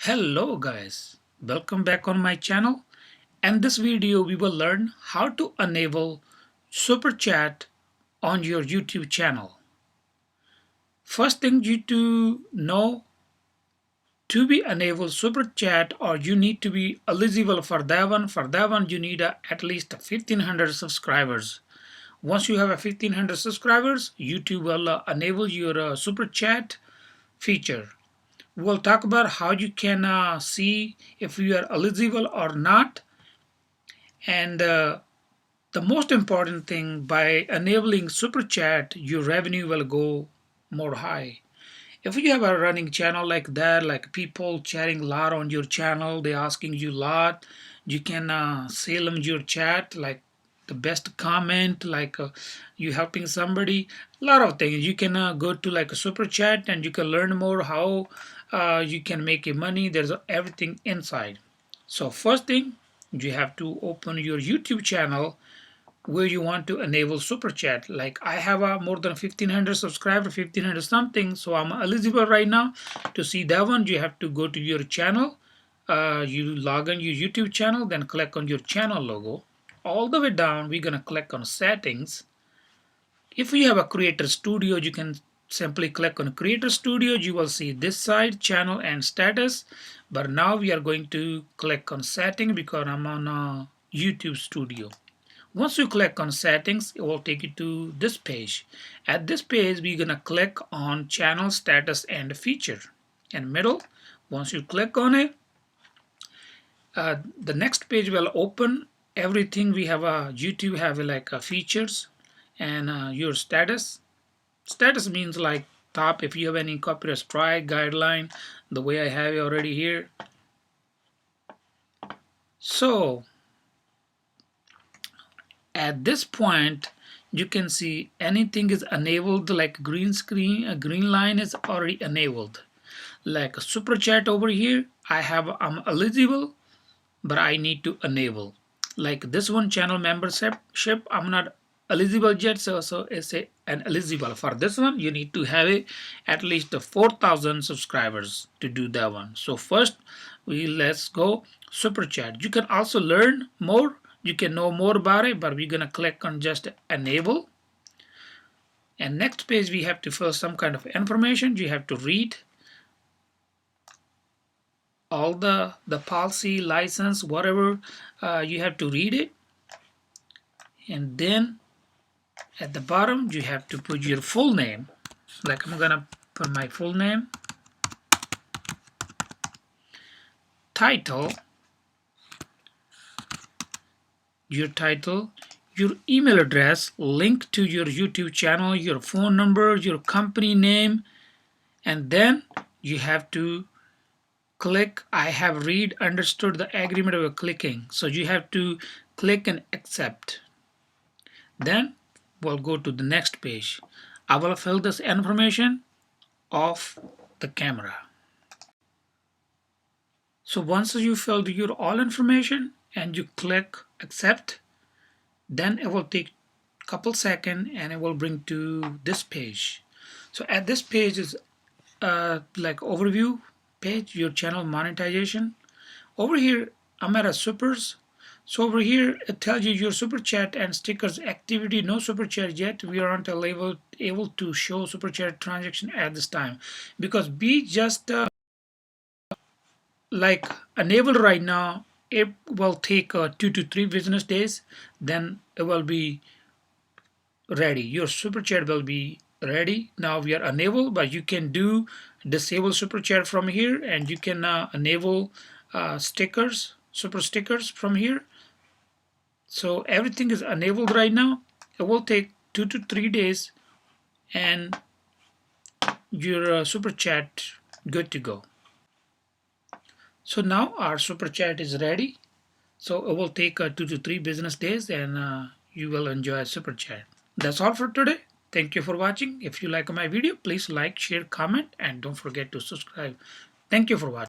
Hello guys, welcome back on my channel. And this video we will learn how to enable super chat on your YouTube channel. First thing you to know, to be enable super chat, or you need to be eligible for that one. For that one you need at least 1500 subscribers. Once you have a 1500 subscribers, YouTube will enable your super chat feature. We'll talk about how you can see if you are eligible or not. And the most important thing, by enabling super chat, your revenue will go more high. If you have a running channel like that, like people chatting a lot on your channel, they asking you a lot, you can sell them your chat, like the best comment, like you helping somebody, a lot of things. You can go to like a super chat and you can learn more how you can make money. There's everything inside. So first thing, you have to open your YouTube channel where you want to enable super chat. Like I have more than 1500 subscribers, 1500 something, so I'm eligible right now. To see that one, you have to go to your channel, you log in your YouTube channel, then click on your channel logo. All the way down we're gonna click on settings. If you have a creator studio, you can simply click on creator studio. You will see this side, channel and status, but now we are going to click on setting because I'm on YouTube studio. Once you click on settings, it will take you to this page. At this page, we're gonna click on channel status and feature. In middle, once you click on it, the next page will open everything. We have a YouTube have like features and your status. Status means like top, if you have any copyright strike guideline, the way I have it already here. So at this point you can see anything is enabled, like green screen, a green line is already enabled. Like a super chat over here, I'm eligible, but I need to enable. Like this one, channel membership, I'm not eligible yet, so it's an eligible. For this one you need to have at least 4000 subscribers to do that one. So first let's go super chat. You can also learn more, you can know more about it, but we're gonna click on just enable. And next page we have to fill some kind of information. You have to read all the policy, license, whatever, you have to read it. And then at the bottom you have to put your full name. Like I'm gonna put my full name, title, your title, your email address, link to your YouTube channel, your phone number, your company name, and then you have to click I have read understood the agreement of clicking. So you have to click and accept. Then we'll go to the next page. I will fill this information off the camera. So once you filled your all information and you click accept, then it will take a couple seconds and it will bring to this page. So at this page is like overview page, your channel monetization. Over here I'm at a supers. So over here it tells you your super chat and stickers activity. No super chat yet. We aren't able to show super chat transaction at this time because we just like enabled right now. It will take 2 to 3 business days, then it will be ready. Your super chat will be ready. Now we are enabled, but you can do disable super chat from here, and you can enable stickers, super stickers from here. So everything is enabled right now. It will take 2 to 3 days and your super chat good to go. So now our super chat is ready. So it will take 2 to 3 business days, and you will enjoy super chat. That's all for today. Thank you for watching. If you like my video, please like, share, comment, and don't forget to subscribe. Thank you for watching.